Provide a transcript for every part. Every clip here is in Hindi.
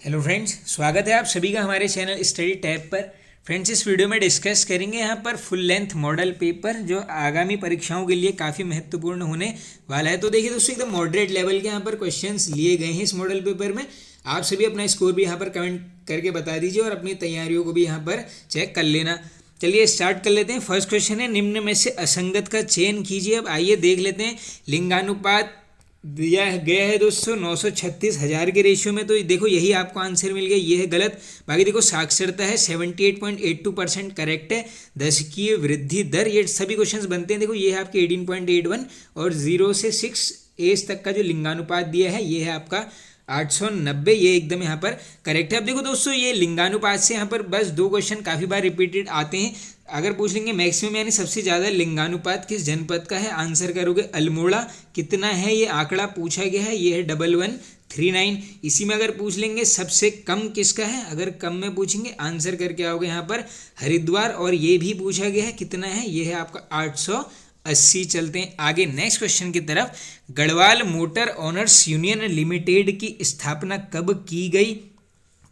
हेलो फ्रेंड्स, स्वागत है आप सभी का हमारे चैनल स्टडी टैब पर। फ्रेंड्स, इस वीडियो में डिस्कस करेंगे यहाँ पर फुल लेंथ मॉडल पेपर जो आगामी परीक्षाओं के लिए काफ़ी महत्वपूर्ण होने वाला है। तो देखिए दोस्तों, एकदम मॉडरेट लेवल के यहाँ पर क्वेश्चंस लिए गए हैं इस मॉडल पेपर में। आप सभी अपना स्कोर भी यहाँ पर कमेंट करके बता दीजिए और अपनी तैयारियों को भी यहाँ पर चेक कर लेना। चलिए स्टार्ट कर लेते हैं। फर्स्ट क्वेश्चन है, निम्न में से असंगत का चयन कीजिए। अब आइए देख लेते हैं। लिंगानुपात दिया गया है दोस्तों 936 हज़ार के रेशियो में, तो देखो यही आपको आंसर मिल गया, ये है गलत। बाकी देखो साक्षरता है 78.82% करेक्ट है। दशकीय वृद्धि दर, ये सभी क्वेश्चंस बनते हैं। देखो ये है आपके 18.81 और 0 से 6 एज तक का जो लिंगानुपात दिया है ये है आपका 890, ये एकदम यहाँ पर करेक्ट है। अब देखो दोस्तों, ये लिंगानुपात से यहाँ पर बस दो क्वेश्चन काफ़ी बार रिपीटेड आते हैं। अगर पूछ लेंगे मैक्सिमम यानी सबसे ज़्यादा लिंगानुपात किस जनपद का है, आंसर करोगे अल्मोड़ा। कितना है ये आंकड़ा पूछा गया है, ये है 1139। इसी में अगर पूछ लेंगे सबसे कम किसका है, अगर कम में पूछेंगे आंसर करके आओगे यहाँ पर हरिद्वार, और ये भी पूछा गया है कितना है, ये है आपका 880। चलते हैं आगे नेक्स्ट क्वेश्चन की तरफ। Garhwal motor owners union limited की स्थापना कब की गई?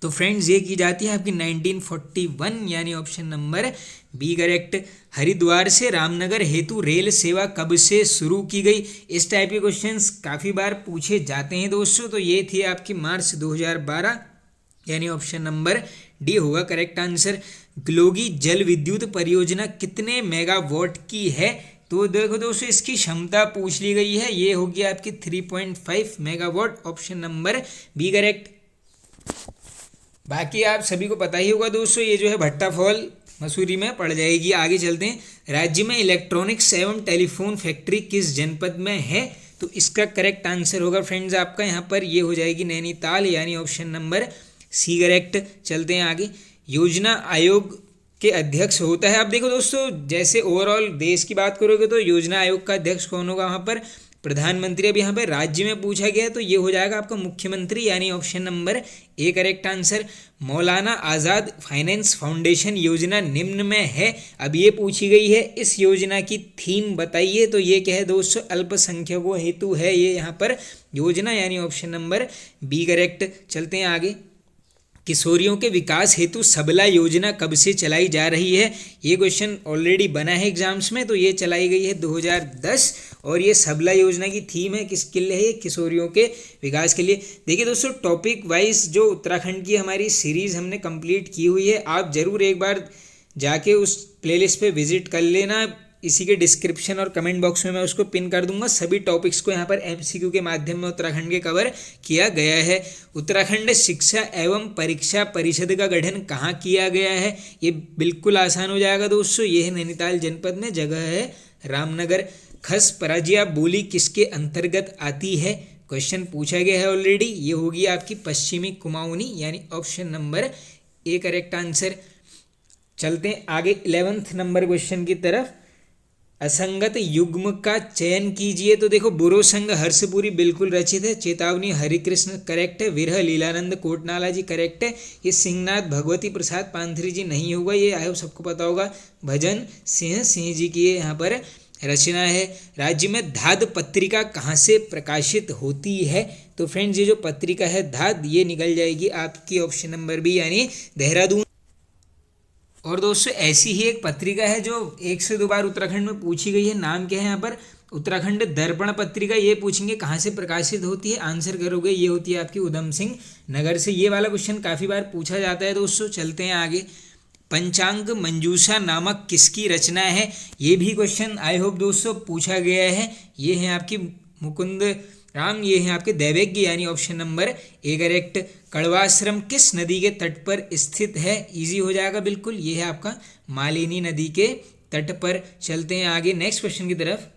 तो फ्रेंड्स ये की जाती है आपकी 1941, यानी option number B correct. Haridwar से रामनगर हेतु रेल सेवा कब से शुरू की गई? इस टाइप के क्वेश्चंस काफ़ी बार पूछे जाते हैं दोस्तों। तो ये थी आपकी मार्च 2012, यानी ऑप्शन नंबर डी होगा करेक्ट आंसर। ग्लोगी जल विद्युत परियोजना कितने मेगावाट की है? तो देखो दोस्तों, इसकी क्षमता पूछ ली गई है, ये होगी आपकी 3.5 megawatt, option number B correct. बाकी आप सभी को पता ही होगा दोस्तों, ये जो है भट्टा फॉल मसूरी में पड़ जाएगी। आगे चलते हैं। राज्य में इलेक्ट्रॉनिक्स एवं टेलीफोन फैक्ट्री किस जनपद में है? तो इसका करेक्ट आंसर होगा फ्रेंड्स आपका यहाँ पर ये हो जाएगी नैनीताल, यानी ऑप्शन नंबर सी करेक्ट। चलते हैं आगे। योजना आयोग के अध्यक्ष होता है। अब देखो दोस्तों, जैसे ओवरऑल देश की बात करोगे तो योजना आयोग का अध्यक्ष कौन होगा वहाँ पर? प्रधानमंत्री। अब यहाँ पर राज्य में पूछा गया है तो ये हो जाएगा आपका मुख्यमंत्री, यानी option number A correct answer. Maulana Azad finance foundation योजना निम्न में है। अब ये पूछी गई है, इस योजना की थीम बताइए। तो ये क्या है दोस्तों? अल्पसंख्यकों हेतु है ये यहाँ पर योजना, यानी ऑप्शन नंबर बी करेक्ट। चलते हैं आगे। किशोरियों के विकास हेतु सबला योजना कब से चलाई जा रही है? ये क्वेश्चन ऑलरेडी बना है एग्जाम्स में, तो ये चलाई गई है 2010, और ये सबला योजना की थीम है किसके लिए है? किशोरियों के विकास के लिए। देखिए दोस्तों, टॉपिक वाइज जो उत्तराखंड की हमारी सीरीज़ हमने कंप्लीट की हुई है, आप ज़रूर एक बार जाके उस प्लेलिस्ट पे विजिट कर लेना। इसी के डिस्क्रिप्शन और कमेंट बॉक्स में मैं उसको पिन कर दूंगा। सभी टॉपिक्स को यहाँ पर एमसीक्यू के माध्यम में उत्तराखंड के कवर किया गया है। उत्तराखंड शिक्षा एवं परीक्षा परिषद का गठन कहाँ किया गया है? ये बिल्कुल आसान हो जाएगा दोस्तों, ये है नैनीताल जनपद में, जगह है रामनगर। खस पराजिया बोली किसके अंतर्गत आती है? क्वेश्चन पूछा गया है ऑलरेडी, ये होगी आपकी पश्चिमी कुमाऊनी, यानी option number A correct answer. चलते हैं आगे 11वें नंबर क्वेश्चन की तरफ। असंगत युग्म का चयन कीजिए। तो देखो, बुरो संग हर्षपुरी बिल्कुल रचित है। चेतावनी हरिकृष्ण करेक्ट है। विरह लीलानंद कोटनाला जी करेक्ट है। ये सिंहनाथ भगवती प्रसाद पांथरी जी नहीं होगा, ये आयो सबको पता होगा। भजन सिंह जी की यहाँ पर रचना है। राज्य में धाद पत्रिका कहाँ से प्रकाशित होती है? तो फ्रेंड्स, ये जो पत्रिका है धाद, ये निकल जाएगी आपकी ऑप्शन नंबर बी, यानी देहरादून। और दोस्तों, ऐसी ही एक पत्रिका है जो 1 से 2 बार उत्तराखंड में पूछी गई है, नाम क्या है यहाँ पर? उत्तराखंड दर्पण पत्रिका। ये पूछेंगे कहाँ से प्रकाशित होती है, आंसर करोगे ये होती है आपकी उधम सिंह नगर से। ये वाला क्वेश्चन काफ़ी बार पूछा जाता है दोस्तों। चलते हैं आगे। पंचांग मंजूषा नामक किसकी रचना है? ये भी क्वेश्चन आई होप दोस्तों पूछा गया है। ये है आपकी मुकुंद राम, ये है आपके दैवेज्ञ, यानी ऑप्शन नंबर ए करेक्ट। कड़वाश्रम किस नदी के तट पर स्थित है? इजी हो जाएगा बिल्कुल, ये है आपका मालिनी नदी के तट पर। चलते हैं आगे नेक्स्ट क्वेश्चन की तरफ।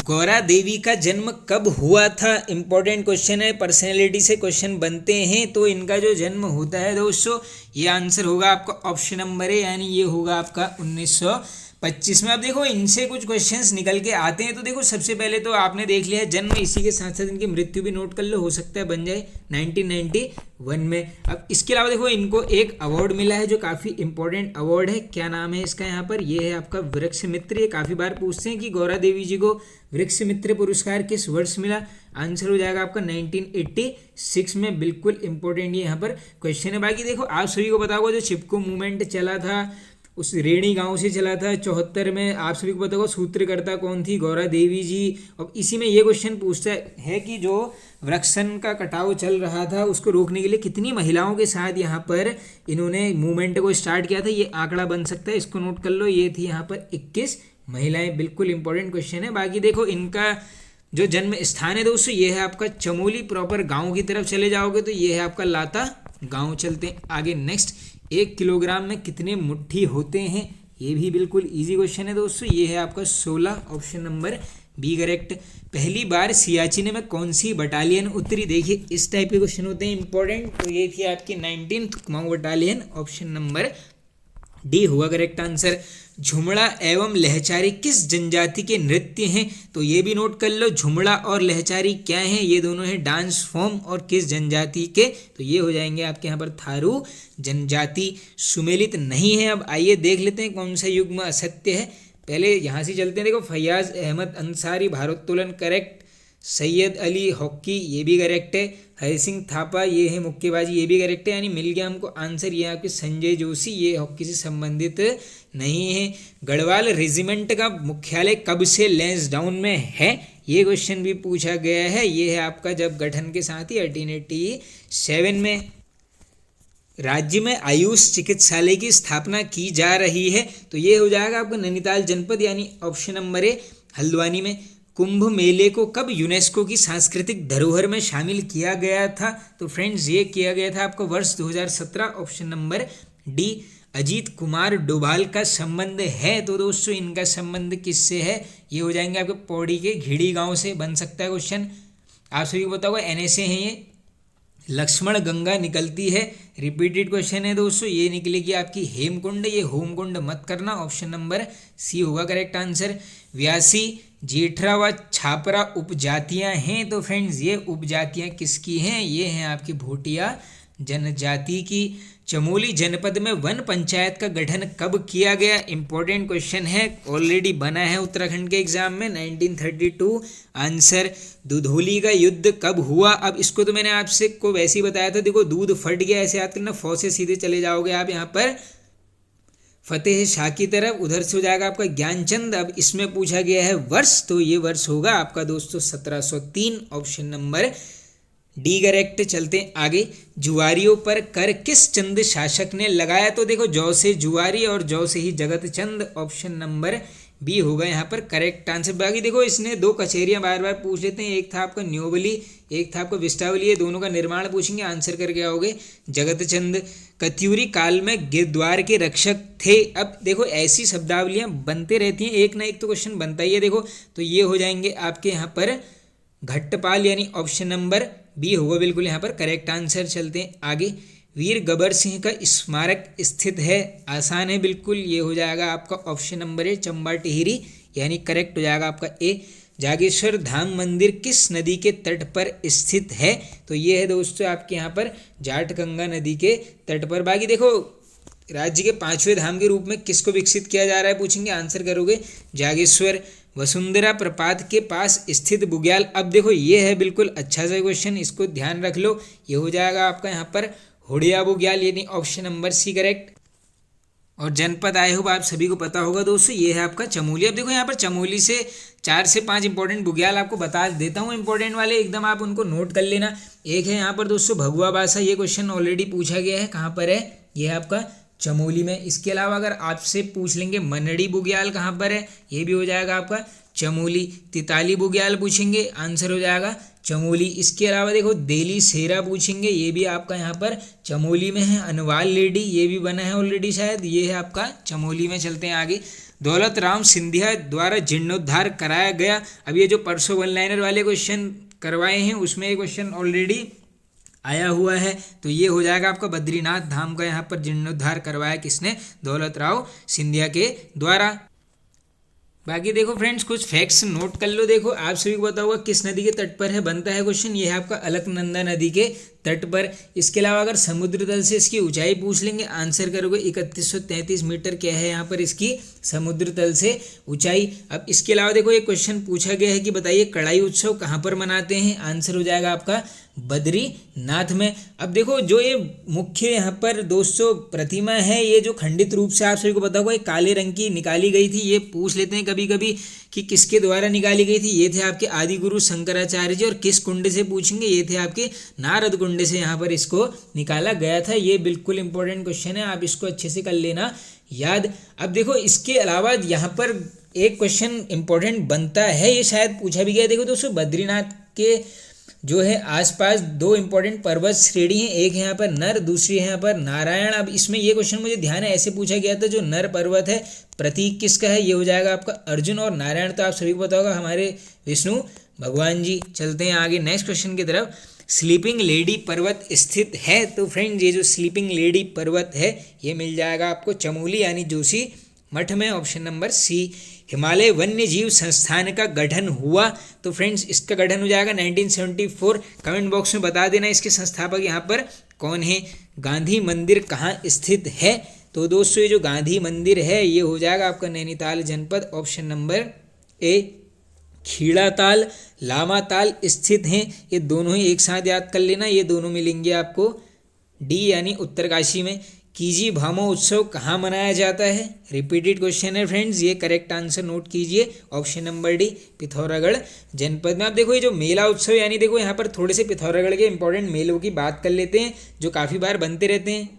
गौरा देवी का जन्म कब हुआ था? इंपॉर्टेंट क्वेश्चन है, पर्सनैलिटी से क्वेश्चन बनते हैं। तो इनका जो जन्म होता है दोस्तों, ये आंसर होगा आपका ऑप्शन नंबर ए, यानी ये होगा आपका 1950 25 में। अब देखो इनसे कुछ क्वेश्चंस निकल के आते हैं। तो देखो सबसे पहले तो आपने देख लिया है जन्म, इसी के साथ साथ इनकी मृत्यु भी नोट कर लो, हो सकता है बन जाए 1991 में। अब इसके अलावा देखो इनको एक अवार्ड मिला है जो काफ़ी इंपॉर्टेंट अवार्ड है। क्या नाम है इसका? यहाँ पर ये है आपका वृक्ष मित्र। ये काफ़ी बार पूछते हैं कि गौरा देवी जी को वृक्ष मित्र पुरस्कार किस वर्ष मिला। आंसर हो जाएगा आपका 1986 में। बिल्कुल इंपॉर्टेंट ये यहाँ पर क्वेश्चन है। बाकी देखो आप सभी को पता होगा जो चिपको मूवमेंट चला था उस रेणी गांव से चला था 74 में, आप सभी को पता होगा सूत्रकर्ता कौन थी? गौरा देवी जी। अब इसी में ये क्वेश्चन पूछता है कि जो वृक्षन का कटाव चल रहा था उसको रोकने के लिए कितनी महिलाओं के साथ यहाँ पर इन्होंने मूवमेंट को स्टार्ट किया था। ये आंकड़ा बन सकता है, इसको नोट कर लो। ये थी यहाँ पर 21 महिलाएं। बिल्कुल इंपॉर्टेंट क्वेश्चन है। बाकी देखो इनका जो जन्म स्थान है दोस्तों ये है आपका चमोली। प्रॉपर गाँव की तरफ चले जाओगे तो ये है आपका लाता गाँव। चलते हैं आगे नेक्स्ट। 1 किलोग्राम में कितने मुट्ठी होते हैं? ये भी बिल्कुल इजी क्वेश्चन है दोस्तों। ये है आपका 16, ऑप्शन नंबर बी करेक्ट। पहली बार सियाचिन में कौन सी बटालियन उतरी? देखिए इस टाइप के क्वेश्चन होते हैं इंपॉर्टेंट। तो ये थी आपकी 19th Kumaon battalion, option number D हुआ करेक्ट आंसर। झुमड़ा एवं लहचारी किस जनजाति के नृत्य हैं? तो ये भी नोट कर लो। झुमड़ा और लहचारी क्या हैं? ये दोनों हैं डांस फॉर्म। और किस जनजाति के? तो ये हो जाएंगे आपके यहाँ पर थारू जनजाति। सुमेलित नहीं है। अब आइए देख लेते हैं कौन सा युग्म असत्य है। पहले यहाँ से चलते हैं। देखो फैयाज अहमद अंसारी भारोत्तोलन करेक्ट। सैयद अली हॉकी ये भी करेक्ट है। हरि सिंह थापा ये है मुक्केबाजी, ये भी करेक्ट है। यानी मिल गया हमको आंसर। ये आपके संजय जोशी, ये हॉकी से संबंधित नहीं है। गढ़वाल रेजिमेंट का मुख्यालय कब से लैंसडाउन में है? ये क्वेश्चन भी पूछा गया है। ये है आपका जब गठन के साथ ही 1887 में। राज्य में आयुष चिकित्सालय की स्थापना की जा रही है। तो ये हो जाएगा आपका नैनीताल जनपद, यानी ऑप्शन नंबर ए हल्द्वानी में। कुंभ मेले को कब यूनेस्को की सांस्कृतिक धरोहर में शामिल किया गया था? तो फ्रेंड्स ये किया गया था आपको वर्ष 2017, option number D. Ajit Kumar Doval का संबंध है? तो दोस्तों इनका संबंध किससे है? ये हो जाएंगे आपके पौड़ी के घिड़ी गांव से। बन सकता है क्वेश्चन। आप सभी को पता होगा NSA हैं ये। लक्ष्मण गंगा निकलती है, रिपीटेड क्वेश्चन है दोस्तों। ये निकलेगी आपकी हेमकुंड, ये होमकुंड मत करना। ऑप्शन नंबर सी होगा करेक्ट आंसर। व्यासी, जेठरा व छापरा उपजातियां हैं। तो फ्रेंड्स ये उपजातियां किसकी हैं? ये हैं आपकी भोटिया जनजाति की। चमोली जनपद में वन पंचायत का गठन कब किया गया? इंपॉर्टेंट क्वेश्चन है, ऑलरेडी बना है उत्तराखंड के एग्जाम में 1932। आंसर दुधौली का युद्ध कब हुआ? अब इसको तो मैंने आपसे को वैसे ही बताया था। देखो दूध फट गया, ऐसे याद करना। फौ से सीधे चले जाओगे आप यहाँ पर फतेह शाह की तरफ, उधर से हो जाएगा आपका ज्ञानचंद। अब इसमें पूछा गया है वर्ष, तो ये वर्ष होगा आपका दोस्तों 1703, ऑप्शन नंबर डी करेक्ट। चलते हैं आगे। जुआरियों पर कर किस चंद शासक ने लगाया? तो देखो जौ से जुआरी और जौ से ही जगत चंद, ऑप्शन नंबर बी होगा यहाँ पर करेक्ट आंसर। बाकी देखो इसने 2 कचहरियाँ बार बार पूछ लेते हैं। एक था आपका न्योबली, एक था आपका विस्टावली। ये दोनों का निर्माण पूछेंगे, आंसर करके आओगे। जगत चंद कत्यूरी काल में गिरद्वार के रक्षक थे। अब देखो ऐसी शब्दावलियाँ बनते रहती हैं, एक ना एक तो क्वेश्चन बनता ही है। देखो तो ये हो जाएंगे आपके यहाँ पर घट्टपाल, यानी ऑप्शन नंबर बी होगा बिल्कुल यहाँ पर करेक्ट आंसर। चलते हैं आगे। वीर गबर सिंह का स्मारक स्थित है? आसान है बिल्कुल, ये हो जाएगा आपका ऑप्शन नंबर ए चंबा टिहरी, यानी करेक्ट हो जाएगा आपका ए। जागेश्वर धाम मंदिर किस नदी के तट पर स्थित है? तो ये है दोस्तों आपके यहाँ पर जाटगंगा नदी के तट पर। बाकी देखो राज्य के 5वें धाम के रूप में किसको विकसित किया जा रहा है पूछेंगे, आंसर करोगे जागेश्वर। वसुंधरा प्रपात के पास स्थित बुग्याल। अब देखो ये है बिल्कुल अच्छा सा क्वेश्चन, इसको ध्यान रख लो। ये हो जाएगा आपका यहाँ पर हुडिया बुग्याल, यानी ऑप्शन नंबर सी करेक्ट। और जनपद आई होप आप सभी को पता होगा दोस्तों, ये है आपका चमोली। अब देखो यहाँ पर चमोली से 4 से 5 इंपॉर्टेंट बुग्याल आपको बता देता हूँ, इंपॉर्टेंट वाले एकदम आप उनको नोट कर लेना। एक है यहाँ पर दोस्तों भगुआ बासा, ये क्वेश्चन ऑलरेडी पूछा गया है। कहाँ पर है? ये है आपका चमोली में। इसके अलावा अगर आपसे पूछ लेंगे मनड़ी बुग्याल कहाँ पर है, ये भी हो जाएगा आपका चमोली। तिताली बुग्याल पूछेंगे, आंसर हो जाएगा चमोली। इसके अलावा देखो देली सेरा पूछेंगे, ये भी आपका यहाँ पर चमोली में है। अनवाल लेडी ये भी बना है ऑलरेडी शायद, ये है आपका चमोली में। चलते हैं आगे। दौलत राम सिंधिया द्वारा जीर्णोद्धार कराया गया। अब ये जो परसों वन लाइनर वाले क्वेश्चन करवाए हैं उसमें ये क्वेश्चन ऑलरेडी आया हुआ है। तो ये हो जाएगा आपका बद्रीनाथ धाम का यहाँ पर जीर्णोद्धार करवाया किसने? दौलत राव सिंधिया के द्वारा। बाकी देखो फ्रेंड्स कुछ फैक्ट्स नोट कर लो। देखो आप सभी को पता होगा किस नदी के तट पर है, बनता है क्वेश्चन, ये है आपका अलकनंदा नदी के तट पर। इसके अलावा अगर समुद्र तल से इसकी ऊंचाई पूछ लेंगे, आंसर करोगे 3133 मीटर। क्या है यहाँ पर इसकी समुद्र तल से ऊंचाई। अब इसके अलावा देखो एक क्वेश्चन पूछा गया है कि बताइए कड़ाई उत्सव कहाँ पर मनाते हैं, आंसर हो जाएगा आपका बद्रीनाथ में। अब देखो जो ये मुख्य यहाँ पर दोस्तों प्रतिमा है, ये जो खंडित रूप से आप सभी को पता होगा एक काले रंग की निकाली गई थी, ये पूछ लेते हैं कभी कभी कि किसके द्वारा निकाली गई थी। ये थे आपके आदि गुरु शंकराचार्य जी। और किस कुंड से पूछेंगे, ये थे आपके नारद कुंड से यहाँ पर इसको निकाला गया था। ये बिल्कुल इंपॉर्टेंट क्वेश्चन है, आप इसको अच्छे से कर लेना याद। अब देखो इसके अलावा यहाँ पर एक क्वेश्चन इंपॉर्टेंट बनता है, ये शायद पूछा भी गया। देखो दोस्तों बद्रीनाथ के जो है आसपास दो इंपॉर्टेंट पर्वत श्रेणी है, एक है यहाँ पर नर, दूसरी है यहाँ पर नारायण। अब इसमें ये क्वेश्चन मुझे ध्यान है ऐसे पूछा गया था, जो नर पर्वत है प्रतीक किसका है, ये हो जाएगा आपका अर्जुन। और नारायण तो आप सभी को पता होगा हमारे विष्णु भगवान जी। चलते हैं आगे नेक्स्ट क्वेश्चन की तरफ। स्लीपिंग लेडी पर्वत स्थित है, तो फ्रेंड्स ये जो स्लीपिंग लेडी पर्वत है ये मिल जाएगा आपको चमोली यानी जोशी मठ में, ऑप्शन नंबर सी। हिमालय वन्य जीव संस्थान का गठन हुआ, तो फ्रेंड्स इसका गठन हो जाएगा 1974। कमेंट बॉक्स में बता देना इसके संस्थापक यहाँ पर कौन है। गांधी मंदिर कहाँ स्थित है, तो दोस्तों ये जो गांधी मंदिर है ये हो जाएगा आपका नैनीताल जनपद, ऑप्शन नंबर ए। खीड़ाताल लामाताल स्थित हैं, ये दोनों ही एक साथ याद कर लेना, ये दोनों मिलेंगे आपको डी यानी उत्तरकाशी में। कीजी भामो उत्सव कहाँ मनाया जाता है, रिपीटेड क्वेश्चन है फ्रेंड्स, ये करेक्ट आंसर नोट कीजिए, ऑप्शन नंबर डी पिथौरागढ़ जनपद में। आप देखो ये जो मेला उत्सव यानी देखो यहाँ पर थोड़े से पिथौरागढ़ के इंपॉर्टेंट मेलों की बात कर लेते हैं जो काफ़ी बार बनते रहते हैं।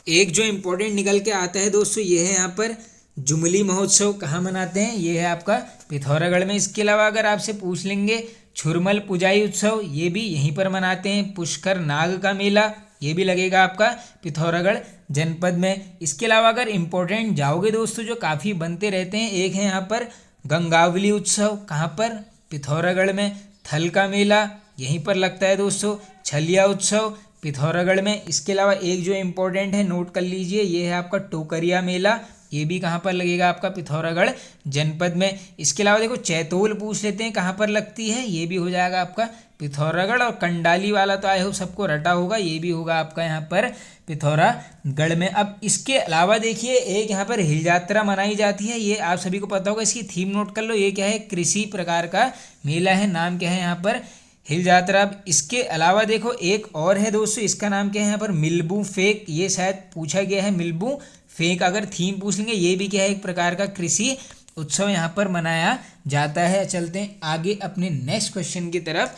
एक जो इम्पोर्टेंट निकल के आता है दोस्तों ये है यहाँ पर जुमली महोत्सव कहाँ मनाते हैं, ये है आपका पिथौरागढ़ में। इसके अलावा अगर आपसे पूछ लेंगे छुरमल पुजाई उत्सव, ये भी यहीं पर मनाते हैं। पुष्कर नाग का मेला ये भी लगेगा आपका पिथौरागढ़ जनपद में। इसके अलावा अगर इम्पोर्टेंट जाओगे दोस्तों जो काफ़ी बनते रहते हैं, एक है यहाँ पर गंगावली उत्सव, कहाँ पर, पिथौरागढ़ में। थल का मेला यहीं पर लगता है दोस्तों। छलिया उत्सव पिथौरागढ़ में। इसके अलावा एक जो इम्पोर्टेंट है नोट कर लीजिए, ये है आपका टोकरिया मेला, ये भी कहाँ पर लगेगा आपका पिथौरागढ़ जनपद में। इसके अलावा देखो चैतोल पूछ लेते हैं कहाँ पर लगती है, ये भी हो जाएगा आपका पिथौरागढ़। और कंडाली वाला तो आए हो सबको रटा होगा, ये भी होगा आपका यहाँ पर पिथौरागढ़ में। अब इसके अलावा देखिए एक यहाँ पर हिल यात्रा मनाई जाती है, ये आप सभी को पता होगा, इसकी थीम नोट कर लो। ये क्या है, कृषि प्रकार का मेला है, नाम क्या है यहाँ पर, हिल यात्रा। अब इसके अलावा देखो एक और है दोस्तों, इसका नाम क्या है यहाँ पर, मिल्बू फेक, ये शायद पूछा गया है, मिल्बू फेक अगर थीम पूछ लेंगे, ये भी क्या है, एक प्रकार का कृषि उत्सव यहाँ पर मनाया जाता है। चलते हैं आगे अपने नेक्स्ट क्वेश्चन की तरफ।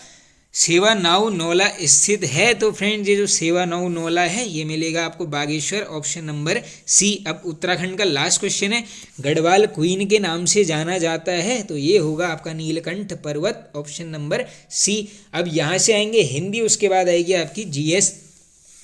सेवा नाउ नौला स्थित है, तो फ्रेंड्स ये जो सेवा नाउ नौला है ये मिलेगा आपको बागेश्वर, ऑप्शन नंबर सी। अब उत्तराखंड का लास्ट क्वेश्चन है, गढ़वाल क्वीन के नाम से जाना जाता है, तो ये होगा आपका नीलकंठ पर्वत, ऑप्शन नंबर सी। अब यहाँ से आएंगे हिंदी, उसके बाद आएगी आपकी जीएस।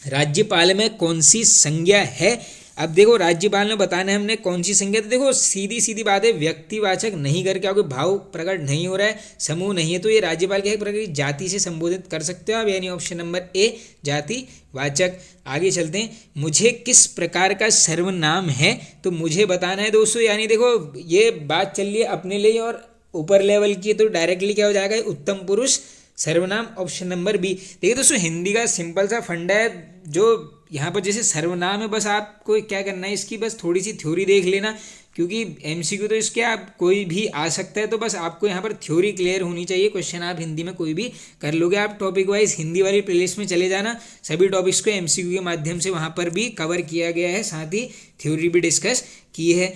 राज्यपाल में कौन सी संज्ञा है, अब देखो राज्यपाल में बताना है हमने कौन सी संज्ञा। तो देखो सीधी सीधी बात है, व्यक्तिवाचक नहीं करके आओगे, भाव प्रकट नहीं हो रहा है, समूह नहीं है, तो ये राज्यपाल के एक प्रकार की जाति से संबोधित कर सकते हो आप, यानी ऑप्शन नंबर ए जातिवाचक। आगे चलते हैं, मुझे किस प्रकार का सर्वनाम है, तो मुझे बताना है दोस्तों, यानी देखो ये बात चल रही है अपने लिए और ऊपर लेवल की, तो डायरेक्टली क्या हो जाएगा, उत्तम पुरुष सर्वनाम, ऑप्शन नंबर बी। देखिए दोस्तों हिंदी का सिंपल सा फंडा है, जो यहाँ पर जैसे सर्वनाम है, बस आपको क्या करना है, इसकी बस थोड़ी सी थ्योरी देख लेना, क्योंकि एमसीक्यू तो इसके आप कोई भी आ सकता है, तो बस आपको यहाँ पर थ्योरी क्लियर होनी चाहिए। क्वेश्चन आप हिंदी में कोई भी कर लोगे। आप टॉपिक वाइज हिंदी वाली प्लेलिस्ट में चले जाना, सभी टॉपिक्स को एमसीक्यू के माध्यम से वहाँ पर भी कवर किया गया है, साथ ही थ्योरी भी डिस्कस की है।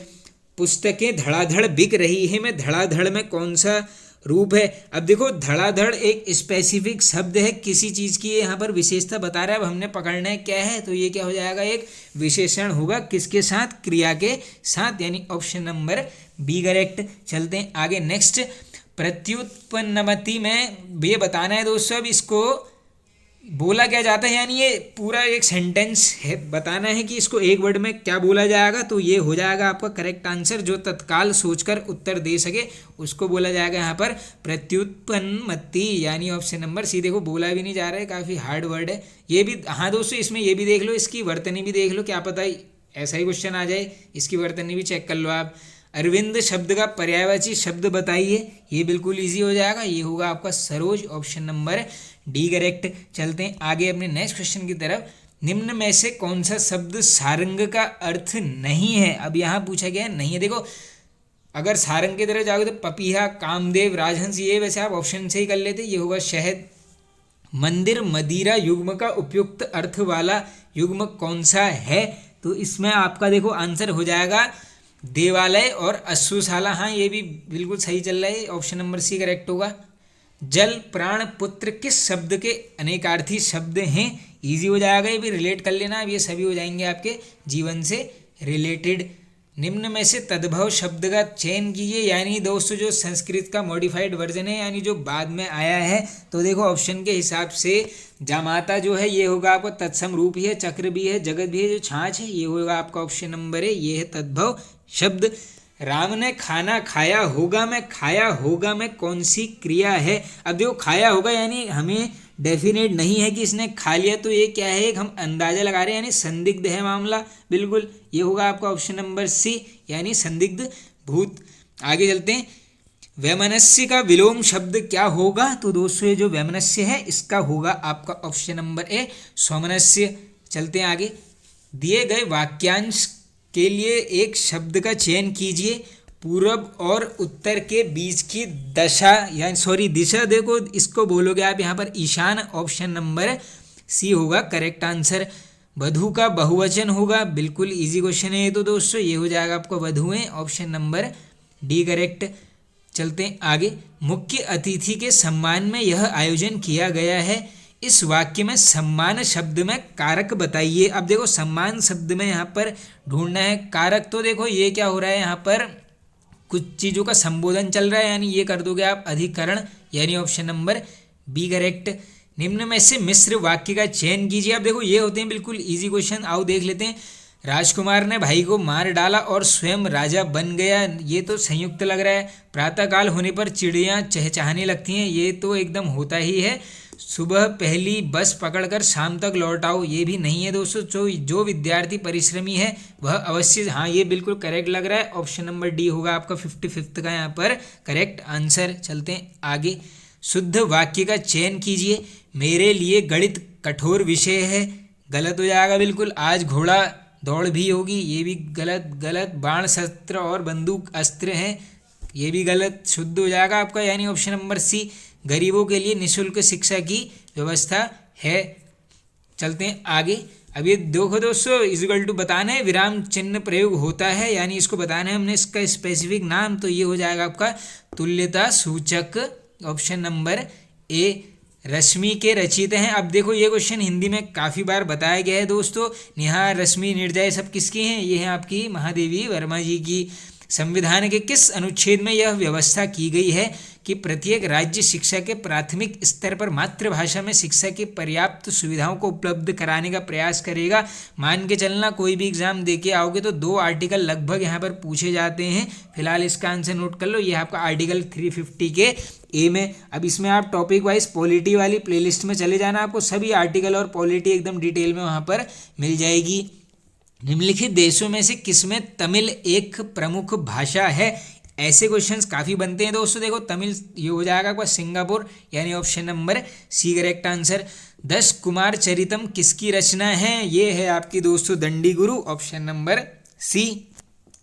पुस्तकें धड़ाधड़ बिक रही है में धड़ाधड़ में कौन सा रूप है, अब देखो धड़ाधड़ एक स्पेसिफिक शब्द है, किसी चीज़ की यहाँ पर विशेषता बता रहा है। अब हमने पकड़ना है क्या है, तो ये क्या हो जाएगा, एक विशेषण होगा, किसके साथ, क्रिया के साथ, यानी ऑप्शन नंबर बी करेक्ट। चलते हैं आगे नेक्स्ट। प्रत्युत्पन्नमति में ये बताना है दोस्तों, अब इसको बोला क्या जाता है, यानी ये पूरा एक सेंटेंस है, बताना है कि इसको एक वर्ड में क्या बोला जाएगा, तो ये हो जाएगा आपका करेक्ट आंसर। जो तत्काल सोचकर उत्तर दे सके उसको बोला जाएगा यहाँ पर प्रत्युत्पन्नमति, यानी ऑप्शन नंबर सी। देखो बोला भी नहीं जा रहा है, काफ़ी हार्ड वर्ड है ये भी। हाँ दोस्तों इसमें ये भी देख लो, इसकी वर्तनी भी देख लो, क्या पता ऐसा ही क्वेश्चन आ जाए, इसकी वर्तनी भी चेक कर लो आप। अरविंद शब्द का पर्यायवाची शब्द बताइए, ये बिल्कुल इजी हो जाएगा, ये होगा आपका Saroj, option number D correct. चलते हैं आगे अपने नेक्स्ट क्वेश्चन की तरफ। निम्न में से कौन सा शब्द सारंग का अर्थ नहीं है? अब यहाँ पूछा गया है नहीं है। देखो अगर सारंग की तरफ जाओगे तो पपीहा, कामदेव, राजहंस, ये वैसे आप ऑप्शन से ही कर लेते, ये होगा शहद। मंदिर, मदिरा युग्म का उपयुक्त अर्थ वाला युग्म कौन सा है? तो इसमें आपका देखो आंसर हो जाएगा देवालय और अश्वशाला। हाँ ये भी बिल्कुल सही चल रहा है, ऑप्शन नंबर सी करेक्ट होगा। जल, प्राण, पुत्र किस शब्द के अनेकार्थी शब्द हैं? इजी हो जाएगा, ये भी रिलेट कर लेना, अब ये सभी हो जाएंगे आपके जीवन से रिलेटेड। निम्न में से तद्भव शब्द का चयन कीजिए, यानी दोस्तों जो संस्कृत का मॉडिफाइड वर्जन है, यानी जो बाद में आया है। तो देखो ऑप्शन के हिसाब से जामाता जो है ये होगा आपका तत्सम रूप ही है, चक्र भी है, जगत भी है, जो छाछ है ये होगा आपका ऑप्शन नंबर है, ये है तद्भव शब्द। राम ने खाना खाया होगा में खाया होगा में कौन सी क्रिया है? अब देखो खाया होगा यानी हमें डेफिनेट नहीं है कि इसने खा लिया, तो ये क्या है, एक हम अंदाजा लगा रहे हैं, यानी संदिग्ध है मामला, बिल्कुल ये होगा आपका ऑप्शन नंबर सी, यानी संदिग्ध भूत। आगे चलते हैं। वैमनस्य का विलोम शब्द क्या होगा? तो दोस्तों ये जो वैमनस्य है इसका होगा आपका ऑप्शन नंबर ए, सोमनस्य। चलते हैं आगे। दिए गए वाक्यांश के लिए एक शब्द का चयन कीजिए। पूरब और उत्तर के बीच की दशा यानी दिशा, देखो इसको बोलोगे आप यहाँ पर ईशान, ऑप्शन नंबर सी होगा करेक्ट आंसर। वधु का बहुवचन होगा, बिल्कुल इजी क्वेश्चन है ये तो दोस्तों, ये हो जाएगा आपको वधुएं, ऑप्शन नंबर डी करेक्ट। चलते हैं आगे। मुख्य अतिथि के सम्मान में यह आयोजन किया गया है। इस वाक्य में सम्मान शब्द में कारक बताइए। अब देखो सम्मान शब्द में यहाँ पर ढूंढना है कारक, तो देखो ये क्या हो रहा है, यहाँ पर कुछ चीज़ों का संबोधन चल रहा है, यानी ये कर दोगे आप अधिकरण, यानी ऑप्शन नंबर बी करेक्ट। निम्न में से मिश्र वाक्य का चयन कीजिए। अब देखो ये होते हैं बिल्कुल इजी क्वेश्चन, आओ देख लेते हैं। राजकुमार ने भाई को मार डाला और स्वयं राजा बन गया, ये तो संयुक्त लग रहा है। प्रातःकाल होने पर चिड़ियाँ चहचहाने लगती हैं, ये तो एकदम होता ही है। सुबह पहली बस पकड़कर शाम तक लौट आओ, ये भी नहीं है दोस्तों। जो विद्यार्थी परिश्रमी है वह अवश्य, हाँ ये बिल्कुल करेक्ट लग रहा है, ऑप्शन नंबर डी होगा आपका 55 का यहाँ पर करेक्ट आंसर। चलते हैं आगे। शुद्ध वाक्य का चयन कीजिए। मेरे लिए गणित कठोर विषय है, गलत हो जाएगा बिल्कुल। आज घोड़ा दौड़ भी होगी, ये भी गलत गलत। बाण शस्त्र और बंदूक अस्त्र हैं, ये भी गलत, शुद्ध हो जाएगा आपका, यानी ऑप्शन नंबर सी। गरीबों के लिए निःशुल्क शिक्षा की व्यवस्था है। चलते हैं आगे। अब ये देखो दोस्तों इक्वल टू बताना है, विराम चिन्ह प्रयोग होता है, यानी इसको बताना है हमने इसका स्पेसिफिक नाम, तो ये हो जाएगा आपका तुल्यता सूचक, ऑप्शन नंबर ए। रश्मि के रचित हैं। अब देखो ये क्वेश्चन हिंदी में काफ़ी बार बताया गया है दोस्तों। निहार, रश्मि, निर्जय सब किसकी हैं? ये हैं आपकी महादेवी वर्मा जी की। संविधान के किस अनुच्छेद में यह व्यवस्था की गई है कि प्रत्येक राज्य शिक्षा के प्राथमिक स्तर पर मातृभाषा में शिक्षा की पर्याप्त सुविधाओं को उपलब्ध कराने का प्रयास करेगा? मान के चलना कोई भी एग्जाम दे के आओगे तो 2 आर्टिकल लगभग यहाँ पर पूछे जाते हैं, फिलहाल इसका आंसर नोट कर लो, ये आपका आर्टिकल 350 के ए में। अब इसमें आप टॉपिक वाइज पॉलिटी वाली प्लेलिस्ट में चले जाना, आपको सभी आर्टिकल और पॉलिटी एकदम डिटेल में वहाँ पर मिल जाएगी। निम्नलिखित देशों में से किसमें तमिल एक प्रमुख भाषा है? ऐसे क्वेश्चंस काफ़ी बनते हैं दोस्तों। देखो तमिल ये हो जाएगा आपका सिंगापुर, यानी option number C correct answer. 10 Kumar Charitam किसकी रचना है? ये है आपकी दोस्तों दंडी गुरु, ऑप्शन नंबर सी।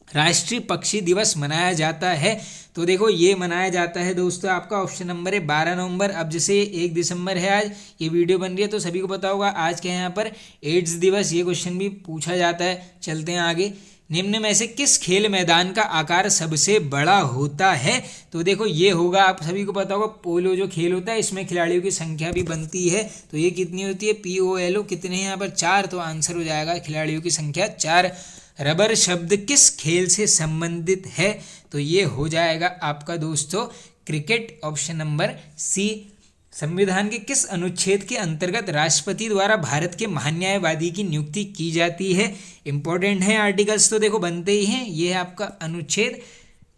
राष्ट्रीय पक्षी दिवस मनाया जाता है, तो देखो ये मनाया जाता है दोस्तों आपका ऑप्शन नंबर है 12 नवंबर। अब जैसे 1 दिसंबर है आज, ये वीडियो बन रही है तो सभी को पता होगा आज के यहाँ पर एड्स दिवस, ये क्वेश्चन भी पूछा जाता है। चलते हैं आगे। निम्न में से किस खेल मैदान का आकार सबसे बड़ा होता है? तो देखो ये होगा, आप सभी को पता होगा, पोलो जो खेल होता है इसमें खिलाड़ियों की संख्या भी बनती है, तो ये कितनी होती है? POLO कितने हैं यहाँ पर? 4, तो आंसर हो जाएगा खिलाड़ियों की संख्या 4। रबर शब्द किस खेल से संबंधित है? तो ये हो जाएगा आपका दोस्तों क्रिकेट, ऑप्शन नंबर सी। संविधान के किस अनुच्छेद के अंतर्गत राष्ट्रपति द्वारा भारत के महान्यायवादी की नियुक्ति की जाती है? इंपॉर्टेंट है आर्टिकल्स, तो देखो बनते ही हैं। ये है आपका अनुच्छेद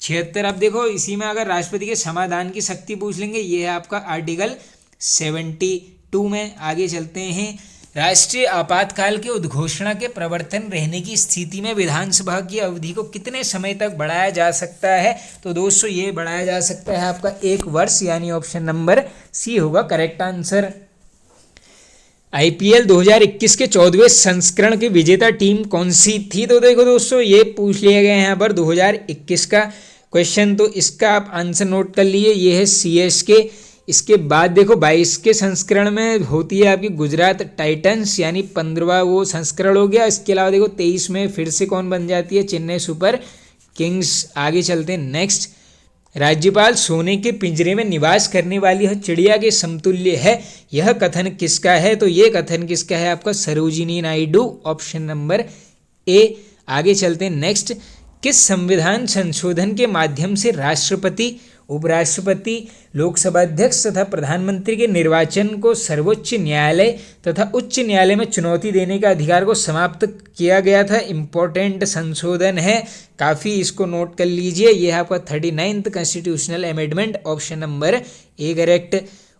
76। अब देखो इसी में अगर राष्ट्रपति के समाधान की शक्ति पूछ लेंगे, ये है आपका आर्टिकल 72 में। आगे चलते हैं। राष्ट्रीय आपातकाल के उद्घोषणा के प्रवर्तन रहने की स्थिति में विधानसभा की अवधि को कितने समय तक बढ़ाया जा सकता है? तो दोस्तों ये बढ़ाया जा सकता है आपका 1 वर्ष, यानी ऑप्शन नंबर सी होगा करेक्ट आंसर। आईपीएल 2021 के 14वें संस्करण की विजेता टीम कौन सी थी? तो देखो दोस्तों ये पूछ लिया गया है यहाँ पर 2021 का क्वेश्चन, तो इसका आप आंसर नोट कर लिए, ये है सीएसके। इसके बाद देखो 22 के संस्करण में होती है आपकी गुजरात टाइटंस, यानी 15वां वो संस्करण हो गया। इसके अलावा देखो 23 में फिर से कौन बन जाती है? Chennai super Kings. आगे चलते हैं नेक्स्ट। राज्यपाल सोने के पिंजरे में निवास करने वाली यह चिड़िया के समतुल्य है, यह कथन किसका है? तो ये कथन किसका है आपका? सरोजिनी नायडू, ऑप्शन नंबर ए। आगे चलते हैं नेक्स्ट। किस संविधान संशोधन के माध्यम से राष्ट्रपति, उपराष्ट्रपति, लोकसभा अध्यक्ष तथा प्रधानमंत्री के निर्वाचन को सर्वोच्च न्यायालय तथा उच्च न्यायालय में चुनौती देने का अधिकार को समाप्त किया गया था? इम्पोर्टेंट संशोधन है काफ़ी, इसको नोट कर लीजिए। यह आपका 39th constitutional amendment, option number A correct.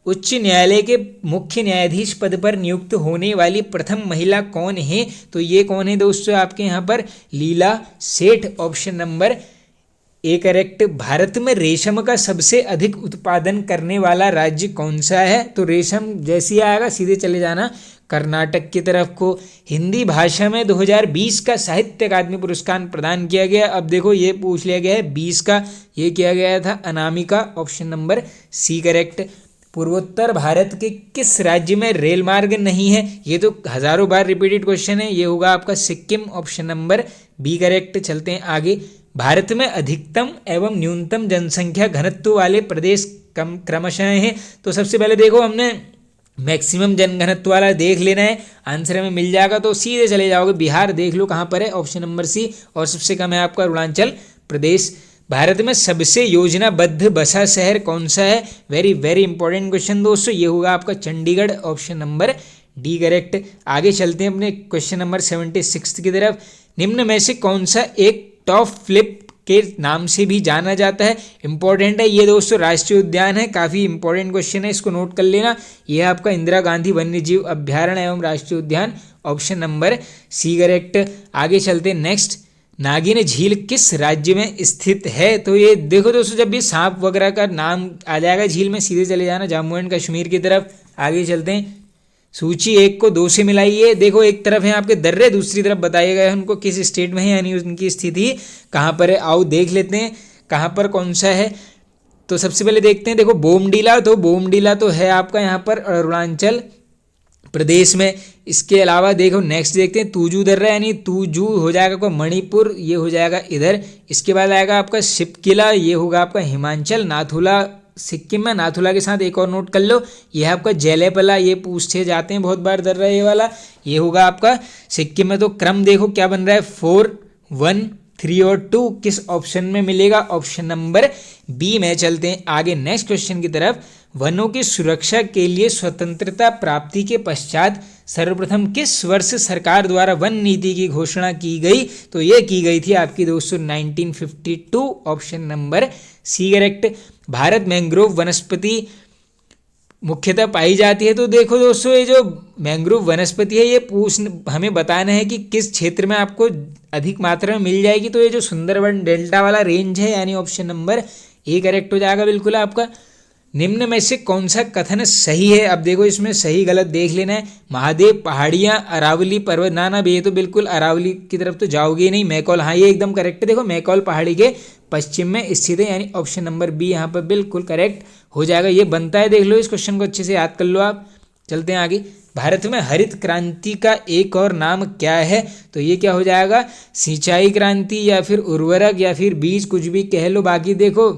उच्च न्यायालय के मुख्य न्यायाधीश पद पर नियुक्त होने वाली प्रथम महिला कौन है? तो ये कौन है दोस्तों आपके यहाँ पर? लीला सेठ, option number A correct. Bharat में रेशम का सबसे अधिक उत्पादन करने वाला राज्य कौन सा है? तो रेशम जैसी आएगा सीधे चले जाना कर्नाटक की तरफ को। हिंदी भाषा में 2020 का साहित्य अकादमी पुरस्कार प्रदान किया गया। अब देखो ये पूछ लिया गया है 20 का, ये किया गया था Anamika, option number C correct. पूर्वोत्तर भारत के किस राज्य में रेल मार्ग नहीं है? ये तो हजारों बार रिपीटेड क्वेश्चन है, ये होगा आपका Sikkim, option number B correct. चलते हैं आगे। भारत में अधिकतम एवं न्यूनतम जनसंख्या घनत्व वाले प्रदेश क्रमशः हैं? तो सबसे पहले देखो हमने मैक्सिमम जनघनत्व वाला देख लेना है, आंसर हमें मिल जाएगा तो सीधे चले जाओगे। बिहार देख लो कहाँ पर है, ऑप्शन नंबर सी। और सबसे कम है आपका अरुणाचल प्रदेश। भारत में सबसे योजनाबद्ध बसा शहर कौन सा है? वेरी वेरी इंपॉर्टेंट क्वेश्चन दोस्तों, ये होगा आपका Chandigarh, option number D correct. आगे चलते हैं अपने क्वेश्चन नंबर 76 की तरफ। निम्न में से कौन सा एक टॉप फ्लिप के नाम से भी जाना जाता है? इंपॉर्टेंट है ये दोस्तों, राष्ट्रीय उद्यान है, काफ़ी इंपॉर्टेंट क्वेश्चन है, इसको नोट कर लेना। यह आपका इंदिरा गांधी वन्य जीव अभ्यारण्य एवं राष्ट्रीय उद्यान, ऑप्शन नंबर सी करेक्ट। आगे चलते हैं नेक्स्ट। नागिन झील किस राज्य में स्थित है? तो ये देखो दोस्तों, जब भी सांप वगैरह का नाम आ जाएगा झील में सीधे चले जाना जम्मू एंड कश्मीर की तरफ। आगे चलते हैं। सूची 1 को 2 से मिलाइए। देखो एक तरफ है आपके दर्रे, दूसरी तरफ बताया गया है उनको किस स्टेट में है, यानी उनकी स्थिति कहाँ पर है। आओ देख लेते हैं कहाँ पर कौन सा है। तो सबसे पहले देखते हैं, देखो बोमडीला, तो बोमडीला तो है आपका यहाँ पर अरुणाचल प्रदेश में। इसके अलावा देखो नेक्स्ट देखते हैं तूजू दर्रा, यानी तूजू हो जाएगा आपका मणिपुर, ये हो जाएगा इधर। इसके बाद आएगा आपका शिपकिला, ये होगा आपका हिमाचल। नाथुला सिक्किम में, नाथुला के साथ एक और नोट कर लो, ये है आपका जैलेपला, ये पूछते जाते हैं बहुत बार दर्रा ये वाला, ये होगा आपका सिक्किम में। तो क्रम देखो क्या बन रहा है, 4, 1, 3 और 2 किस ऑप्शन में मिलेगा? ऑप्शन नंबर बी में। चलते हैं आगे नेक्स्ट क्वेश्चन की तरफ। वनों की सुरक्षा के लिए स्वतंत्रता प्राप्ति के पश्चात सर्वप्रथम किस वर्ष सरकार द्वारा वन नीति की घोषणा की गई? तो ये की गई थी आपकी दोस्तों 1952, option number C correct. Bharat mangrove वनस्पति मुख्यतः पाई जाती है? तो देखो दोस्तों, ये जो मैंग्रोव वनस्पति है ये हमें बताना है कि किस क्षेत्र में आपको अधिक मात्रा में मिल जाएगी। तो ये जो सुंदरबन डेल्टा वाला रेंज है, यानी ऑप्शन नंबर ए करेक्ट हो जाएगा बिल्कुल आपका। निम्न में से कौन सा कथन सही है? अब देखो इसमें सही गलत देख लेना है। महादेव पहाड़ियाँ, अरावली पर्वत, ना ये तो बिल्कुल अरावली की तरफ तो जाओगे नहीं। मैकॉल, हाँ ये एकदम करेक्ट है। देखो मैकॉल पहाड़ी के पश्चिम में स्थित है, यानी ऑप्शन नंबर बी यहाँ पर बिल्कुल करेक्ट हो जाएगा। ये बनता है, देख लो इस क्वेश्चन को अच्छे से याद कर लो आप। चलते हैं आगे। भारत में हरित क्रांति का एक और नाम क्या है? तो ये क्या हो जाएगा, सिंचाई क्रांति या फिर उर्वरक या फिर बीज, कुछ भी कह लो। बाकी देखो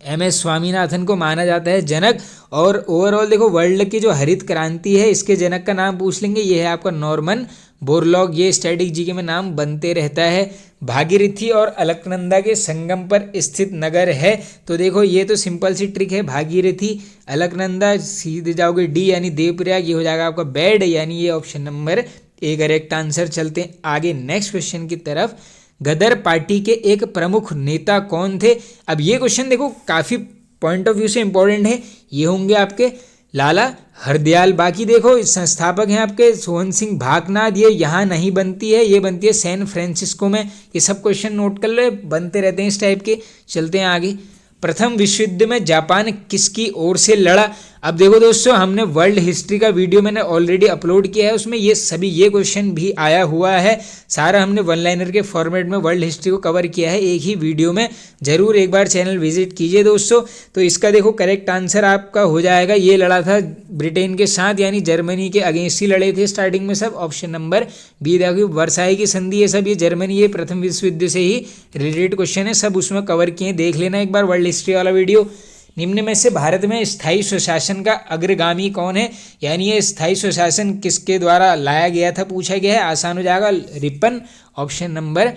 MS स्वामीनाथन को माना जाता है जनक। और ओवरऑल देखो वर्ल्ड की जो हरित क्रांति है इसके जनक का नाम पूछ लेंगे, ये है आपका नॉर्मन बोरलॉग। ये स्टैटिक जीके में नाम बनते रहता है। भागीरथी और अलकनंदा के संगम पर स्थित नगर है? तो देखो ये तो सिंपल सी ट्रिक है, भागीरथी, अलकनंदा, सीधे जाओगे डी यानी देवप्रयाग, ये हो जाएगा आपका बेड, यानी ये option number A correct answer. चलते हैं आगे नेक्स्ट क्वेश्चन की तरफ। गदर पार्टी के एक प्रमुख नेता कौन थे? अब ये क्वेश्चन देखो काफ़ी पॉइंट ऑफ व्यू से इंपॉर्टेंट है। ये होंगे आपके लाला हरदयाल। बाकी देखो संस्थापक हैं आपके सोहन सिंह भागनाथ, ये यहाँ नहीं बनती है, ये बनती है सैन फ्रांसिस्को में। ये सब क्वेश्चन नोट कर लो, बनते रहते हैं इस टाइप के। चलते हैं आगे। प्रथम विश्व युद्ध में जापान किसकी ओर से लड़ा? अब देखो दोस्तों, हमने वर्ल्ड हिस्ट्री का वीडियो मैंने ऑलरेडी अपलोड किया है, उसमें ये क्वेश्चन भी आया हुआ है। सारा हमने वन लाइनर के फॉर्मेट में वर्ल्ड हिस्ट्री को कवर किया है एक ही वीडियो में। जरूर एक बार चैनल विजिट कीजिए दोस्तों। तो इसका देखो करेक्ट आंसर आपका हो जाएगा, ये लड़ा था ब्रिटेन के साथ, यानी जर्मनी के अगेंस्ट ही लड़े थे स्टार्टिंग में सब। Option number B. देखो वर्साई की संधि, ये सब ये जर्मनी, ये प्रथम विश्व युद्ध से ही रिलेटेड क्वेश्चन है, सब उसमें कवर किए, देख लेना एक बार वर्ल्ड हिस्ट्री वाला वीडियो। निम्न में से भारत में स्थायी स्वशासन का अग्रगामी कौन है? यानी ये स्थायी स्वशासन किसके द्वारा लाया गया था, पूछा गया है। आसान हो जाएगा, Ripon. Option number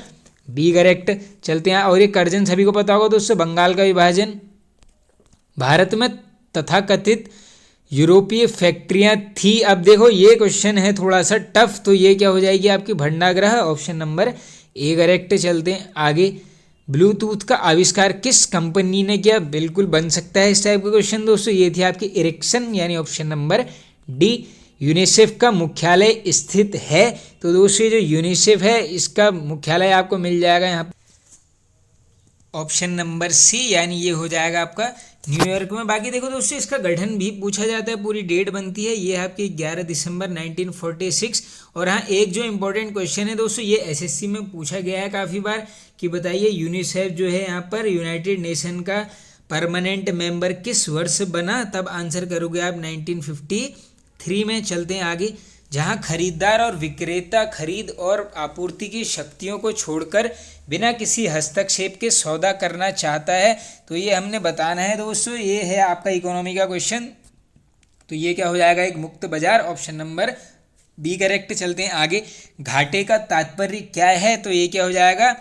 B correct. चलते हैं। और ये कर्जन सभी को पता होगा दोस्तों, बंगाल का विभाजन। भारत में तथाकथित यूरोपीय फैक्ट्रियां थी। अब देखो ये क्वेश्चन है थोड़ा सा टफ, तो ये क्या हो जाएगी आपकी भंडारगृह। Option number A correct. चलते हैं आगे। ब्लूटूथ का आविष्कार किस कंपनी ने किया? बिल्कुल बन सकता है इस टाइप का क्वेश्चन दोस्तों। ये थी आपकी इरिक्सन, यानी ऑप्शन नंबर डी। यूनिसेफ का मुख्यालय स्थित है? तो दोस्तों जो यूनिसेफ है इसका मुख्यालय आपको मिल जाएगा यहाँ, ऑप्शन नंबर सी, यानी ये हो जाएगा आपका न्यूयॉर्क में। बाकी देखो दोस्तों, इसका गठन भी पूछा जाता है, पूरी डेट बनती है, ये है आपकी 11 दिसंबर 1946। और हाँ, एक जो इंपॉर्टेंट क्वेश्चन है दोस्तों, ये एसएससी में पूछा गया है काफ़ी बार, कि बताइए यूनिसेफ जो है यहाँ पर यूनाइटेड नेशन का परमानेंट मेंबर किस वर्ष बना? तब आंसर करोगे आप 1953 में। चलते हैं आगे। जहां खरीदार और विक्रेता खरीद और आपूर्ति की शक्तियों को छोड़कर बिना किसी हस्तक्षेप के सौदा करना चाहता है, तो ये हमने बताना है दोस्तों। ये है आपका इकोनॉमी का क्वेश्चन, तो ये क्या हो जाएगा? एक मुक्त बाजार। Option number B correct. चलते हैं आगे। घाटे का तात्पर्य क्या है? तो ये क्या हो जाएगा?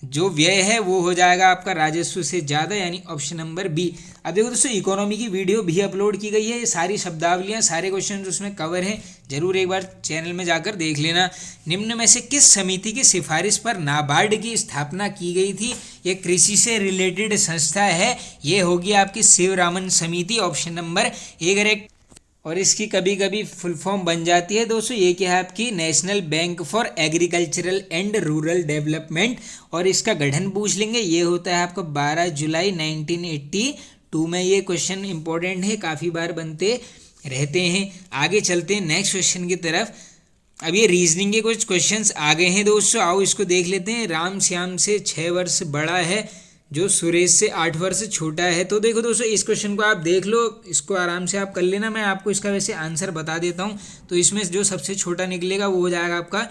जो व्यय है वो हो जाएगा आपका राजस्व से ज़्यादा, यानी ऑप्शन नंबर बी। अब देखो दोस्तों, इकोनॉमी की वीडियो भी अपलोड की गई है, ये सारी शब्दावलियाँ, सारे क्वेश्चन उसमें कवर हैं, जरूर एक बार चैनल में जाकर देख लेना। निम्न में से किस समिति की सिफारिश पर नाबार्ड की स्थापना की गई थी? ये कृषि से रिलेटेड संस्था है, ये होगी आपकी शिवरामन समिति। Option number A correct. और इसकी कभी कभी फुल फॉर्म बन जाती है दोस्तों, ये क्या है आपकी national bank for agricultural and rural development. और इसका गठन पूछ लेंगे, ये होता है आपका 12 जुलाई 1982 में। ये क्वेश्चन इंपॉर्टेंट है, काफ़ी बार बनते रहते हैं। आगे चलते हैं नेक्स्ट क्वेश्चन की तरफ। अब ये रीजनिंग के कुछ क्वेश्चंस आ गए हैं दोस्तों, आओ इसको देख लेते हैं। राम श्याम से 6 वर्ष बड़ा है, जो सुरेश से 8 वर्ष छोटा है। तो देखो दोस्तों, इस क्वेश्चन को आप देख लो, इसको आराम से आप कर लेना। मैं आपको इसका वैसे आंसर बता देता हूँ। तो इसमें जो सबसे छोटा निकलेगा वो हो जाएगा आपका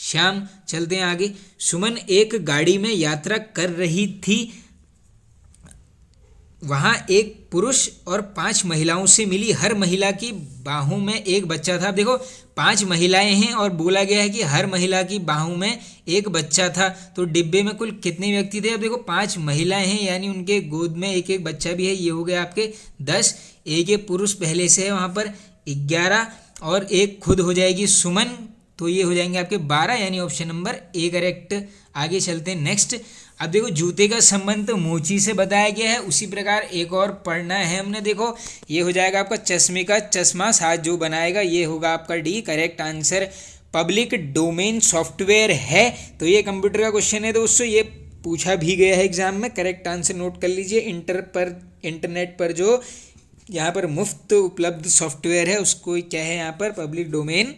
श्याम। चलते हैं आगे। सुमन एक गाड़ी में यात्रा कर रही थी, वहाँ एक पुरुष और 5 महिलाओं से मिली, हर महिला की बाहों में एक बच्चा था। देखो 5 महिलाएं हैं और बोला गया है कि हर महिला की बाहों में एक बच्चा था, तो डिब्बे में कुल कितने व्यक्ति थे? अब देखो 5 महिलाएं हैं, यानी उनके गोद में एक एक बच्चा भी है, ये हो गए आपके 10। एक ये पुरुष पहले से है वहाँ पर 11, और एक खुद हो जाएगी सुमन, तो ये हो जाएंगे आपके 12, यानी ऑप्शन नंबर ए करेक्ट। आगे चलते हैं नेक्स्ट। अब देखो जूते का संबंध मोची से बताया गया है, उसी प्रकार एक और पढ़ना है हमने। देखो ये हो जाएगा आपका चश्मे का चश्मा साथ जो बनाएगा, ये होगा आपका D correct answer. Public domain software है, तो ये कंप्यूटर का क्वेश्चन है दोस्तों, ये पूछा भी गया है एग्जाम में। करेक्ट आंसर नोट कर लीजिए। इंटरनेट पर जो यहाँ पर मुफ्त उपलब्ध सॉफ्टवेयर है उसको क्या है यहाँ पर? Public domain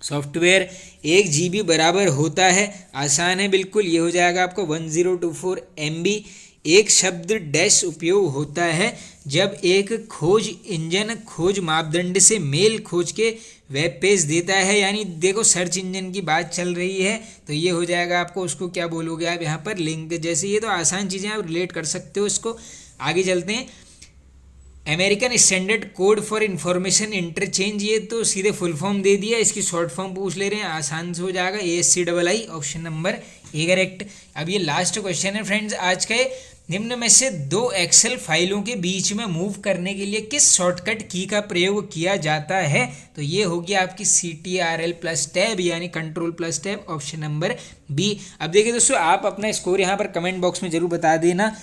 software. 1 GB बराबर होता है, आसान है बिल्कुल, ये हो जाएगा आपको 1024 MB। एक शब्द डैश उपयोग होता है जब एक खोज इंजन खोज मापदंड से मेल खोज के वेब पेज देता है, यानी देखो सर्च इंजन की बात चल रही है, तो ये हो जाएगा आपको, उसको क्या बोलोगे आप यहाँ पर? लिंक जैसे। ये तो आसान चीज़ें आप रिलेट कर सकते हो इसको। आगे चलते हैं। American standard code for information interchange, ये तो सीधे फुल फॉर्म दे दिया, इसकी शॉर्ट फॉर्म पूछ ले रहे हैं, आसान से हो जाएगा ASCII। Option number A correct. अब ये लास्ट क्वेश्चन है फ्रेंड्स आज के। निम्न में से 2 एक्सेल फाइलों के बीच में मूव करने के लिए किस शॉर्टकट की का प्रयोग किया जाता है? तो ये होगी आपकी CTRL+ टैब, यानी control+ tab. Option number B. अब देखिए दोस्तों, आप अपना स्कोर यहाँ पर कमेंट बॉक्स में जरूर बता देना।